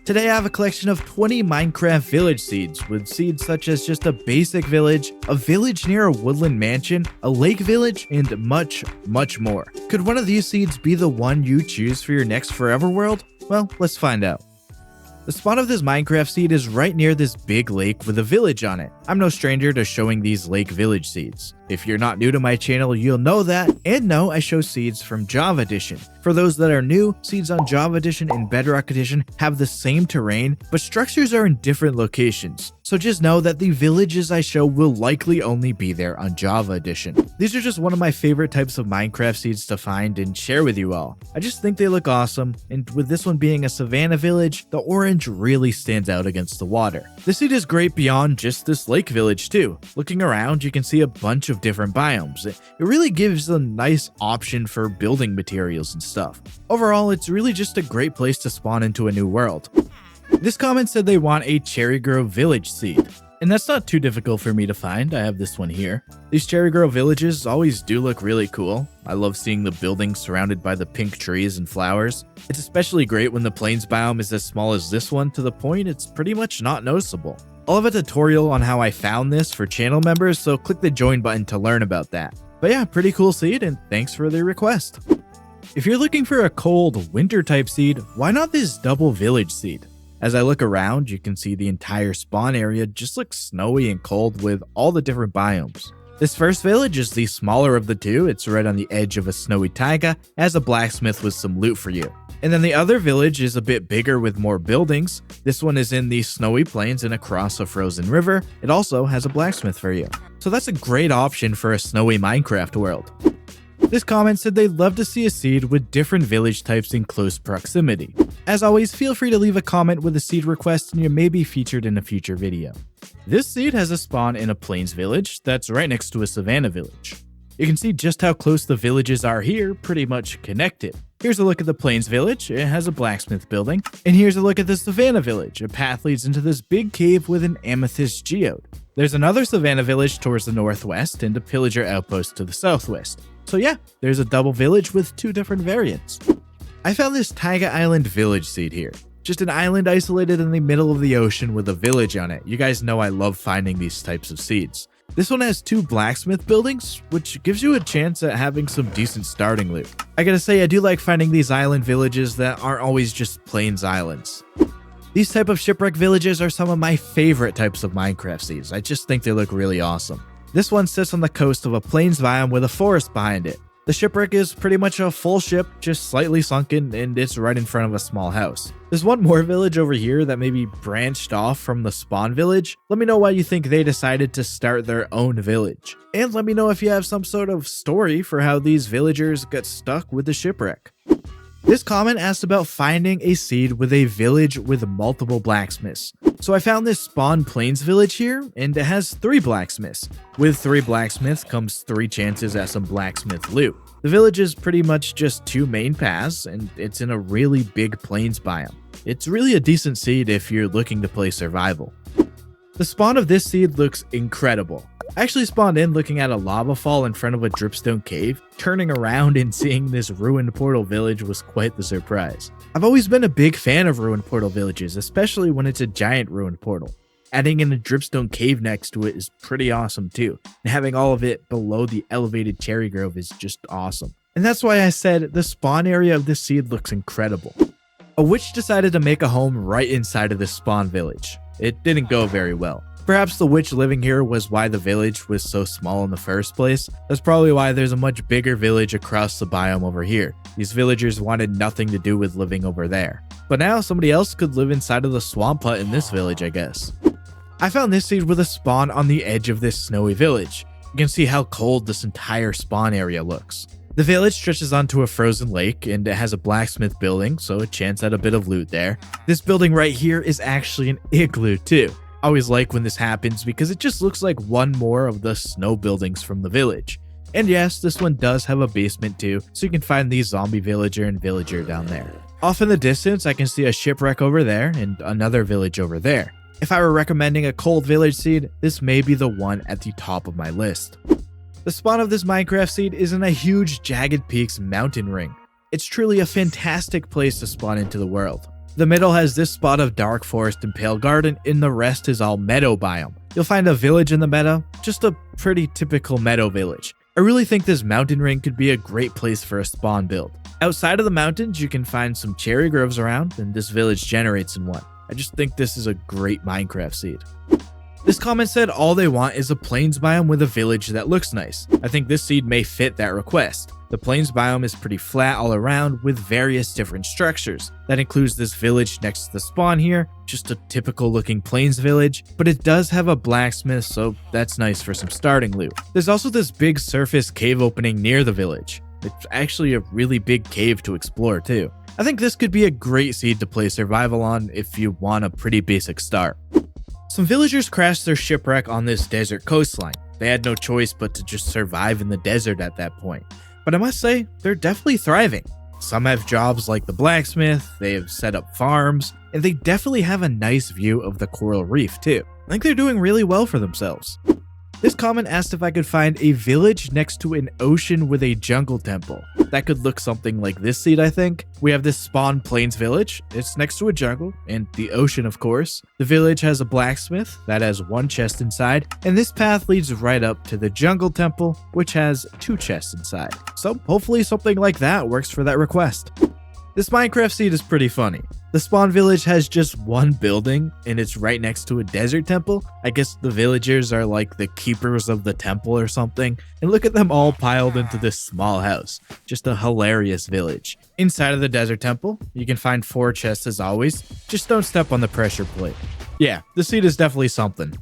Today I have a collection of 20 Minecraft village seeds, with seeds such as just a basic village, a village near a woodland mansion, a lake village, and much more. Could one of these seeds be the one you choose for your next forever world? Well, let's find out. The spawn of this Minecraft seed is right near this big lake with a village on it. I'm no stranger to showing these lake village seeds. If you're not new to my channel, you'll know that, and know I show seeds from Java Edition. For those that are new, seeds on Java Edition and Bedrock Edition have the same terrain, but structures are in different locations. So just know that the villages I show will likely only be there on Java Edition. These are just one of my favorite types of Minecraft seeds to find and share with you all. I just think they look awesome, and with this one being a Savanna village, the orange really stands out against the water. This seed is great beyond just this lake village too. Looking around, you can see a bunch of different biomes. It really gives a nice option for building materials and stuff. Overall, it's really just a great place to spawn into a new world. This comment said they want a Cherry Grove village seed, and that's not too difficult for me to find. I have this one here. These Cherry Grove villages always do look really cool. I love seeing the buildings surrounded by the pink trees and flowers. It's especially great when the plains biome is as small as this one, to the point it's pretty much not noticeable. I'll have a tutorial on how I found this for channel members, so click the join button to learn about that. But yeah, pretty cool seed, and thanks for the request. If you're looking for a cold winter type seed, why not this double village seed? As I look around, you can see the entire spawn area just looks snowy and cold with all the different biomes. This first village is the smaller of the two. It's right on the edge of a snowy taiga, has a blacksmith with some loot for you. And then the other village is a bit bigger with more buildings. This one is in the snowy plains and across a frozen river. It also has a blacksmith for you. So that's a great option for a snowy Minecraft world. This comment said they'd love to see a seed with different village types in close proximity. As always, feel free to leave a comment with a seed request and you may be featured in a future video. This seed has a spawn in a plains village that's right next to a Savanna village. You can see just how close the villages are here, pretty much connected. Here's a look at the plains village. It has a blacksmith building. And here's a look at the Savanna village. A path leads into this big cave with an amethyst geode. There's another Savanna village towards the northwest and a pillager outpost to the southwest. So yeah, there's a double village with two different variants. I found this Taiga Island village seed here. Just an island isolated in the middle of the ocean with a village on it. You guys know I love finding these types of seeds. This one has two blacksmith buildings, which gives you a chance at having some decent starting loot. I gotta say, I do like finding these island villages that aren't always just plains islands. These type of shipwreck villages are some of my favorite types of Minecraft seeds. I just think they look really awesome. This one sits on the coast of a plains biome with a forest behind it. The shipwreck is pretty much a full ship, just slightly sunken, and it's right in front of a small house. There's one more village over here that maybe branched off from the spawn village. Let me know why you think they decided to start their own village. And let me know if you have some sort of story for how these villagers got stuck with the shipwreck. This comment asked about finding a seed with a village with multiple blacksmiths. So I found this spawn plains village here, and it has 3 blacksmiths. With 3 blacksmiths comes 3 chances at some blacksmith loot. The village is pretty much just 2 main paths, and it's in a really big plains biome. It's really a decent seed if you're looking to play survival. The spawn of this seed looks incredible. I actually spawned in looking at a lava fall in front of a dripstone cave. Turning around and seeing this ruined portal village was quite the surprise. I've always been a big fan of ruined portal villages, especially when it's a giant ruined portal. Adding in a dripstone cave next to it is pretty awesome too, and having all of it below the elevated cherry grove is just awesome. And that's why I said the spawn area of this seed looks incredible. A witch decided to make a home right inside of this spawn village. It didn't go very well. Perhaps the witch living here was why the village was so small in the first place. That's probably why there's a much bigger village across the biome over here. These villagers wanted nothing to do with living over there. But now somebody else could live inside of the swamp hut in this village, I guess. I found this seed with a spawn on the edge of this snowy village. You can see how cold this entire spawn area looks. The village stretches onto a frozen lake, and it has a blacksmith building, so a chance at a bit of loot there. This building right here is actually an igloo too. I always like when this happens because it just looks like one more of the snow buildings from the village. And yes, this one does have a basement too, so you can find the zombie villager and villager down there. Off in the distance, I can see a shipwreck over there and another village over there. If I were recommending a cold village seed, this may be the one at the top of my list. The spawn of this Minecraft seed is in a huge Jagged Peaks mountain ring. It's truly a fantastic place to spawn into the world. The middle has this spot of dark forest and pale garden, and the rest is all meadow biome. You'll find a village in the meadow, just a pretty typical meadow village. I really think this mountain ring could be a great place for a spawn build. Outside of the mountains, you can find some cherry groves around, and this village generates in one. I just think this is a great Minecraft seed. This comment said all they want is a plains biome with a village that looks nice. I think this seed may fit that request. The plains biome is pretty flat all around with various different structures. That includes this village next to the spawn here, just a typical looking plains village, but it does have a blacksmith, so that's nice for some starting loot. There's also this big surface cave opening near the village. It's actually a really big cave to explore too. I think this could be a great seed to play survival on if you want a pretty basic start. Some villagers crashed their shipwreck on this desert coastline. They had no choice but to just survive in the desert at that point. But I must say, they're definitely thriving. Some have jobs like the blacksmith, they have set up farms, and they definitely have a nice view of the coral reef too. I think they're doing really well for themselves. This comment asked if I could find a village next to an ocean with a jungle temple. That could look something like this seed, I think. We have this spawn plains village. It's next to a jungle and the ocean, of course. The village has a blacksmith that has one chest inside, and this path leads right up to the jungle temple, which has 2 chests inside. So hopefully something like that works for that request. This Minecraft seed is pretty funny. The spawn village has just one building and it's right next to a desert temple. I guess the villagers are like the keepers of the temple or something. And look at them all piled into this small house. Just a hilarious village. Inside of the desert temple, you can find 4 chests as always. Just don't step on the pressure plate. Yeah, the seed is definitely something.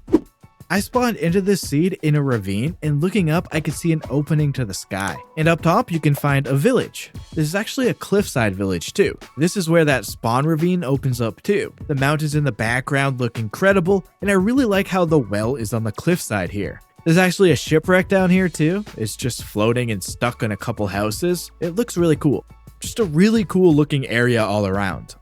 I spawned into this seed in a ravine, and looking up I could see an opening to the sky. And up top you can find a village. This is actually a cliffside village too. This is where that spawn ravine opens up too. The mountains in the background look incredible, and I really like how the well is on the cliffside here. There's actually a shipwreck down here too. It's just floating and stuck in a couple houses. It looks really cool. Just a really cool looking area all around.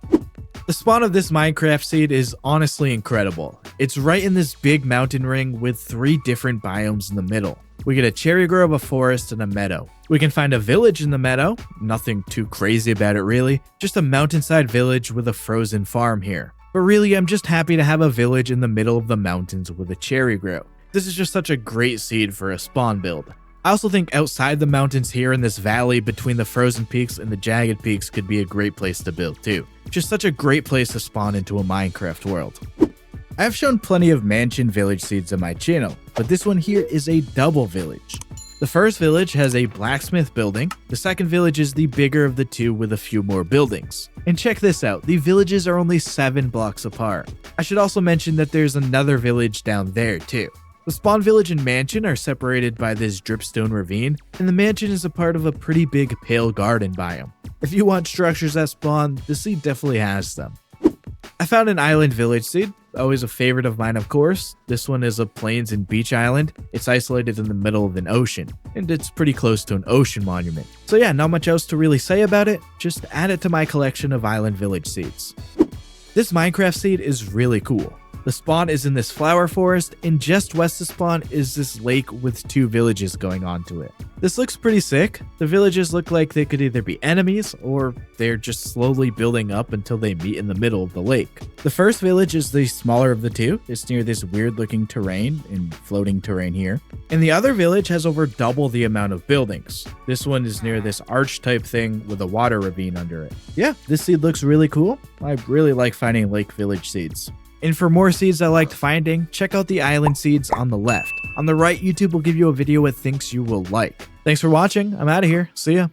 The spawn of this Minecraft seed is honestly incredible. It's right in this big mountain ring with 3 different biomes in the middle. We get a cherry grove, a forest, and a meadow. We can find a village in the meadow, nothing too crazy about it really, just a mountainside village with a frozen farm here. But really I'm just happy to have a village in the middle of the mountains with a cherry grove. This is just such a great seed for a spawn build. I also think outside the mountains here in this valley between the frozen peaks and the jagged peaks could be a great place to build too. Just such a great place to spawn into a Minecraft world. I have shown plenty of mansion village seeds on my channel, but this one here is a double village. The first village has a blacksmith building, the second village is the bigger of the 2 with a few more buildings. And check this out, the villages are only 7 blocks apart. I should also mention that there's another village down there too. The spawn village and mansion are separated by this dripstone ravine, and the mansion is a part of a pretty big pale garden biome. If you want structures that spawn, the seed definitely has them. I found an island village seed, always a favorite of mine of course. This one is a plains and beach island. It's isolated in the middle of an ocean, and it's pretty close to an ocean monument. So yeah, not much else to really say about it, just add it to my collection of island village seeds. This Minecraft seed is really cool. The spawn is in this flower forest, and just west of spawn is this lake with 2 villages going onto it. This looks pretty sick. The villages look like they could either be enemies, or they're just slowly building up until they meet in the middle of the lake. The first village is the smaller of the 2. It's near this weird looking terrain and floating terrain here. And the other village has over double the amount of buildings. This one is near this arch type thing with a water ravine under it. Yeah, this seed looks really cool. I really like finding lake village seeds. And for more seeds I liked finding, check out the island seeds on the left. On the right, YouTube will give you a video with things you will like. Thanks for watching. I'm out of here. See ya.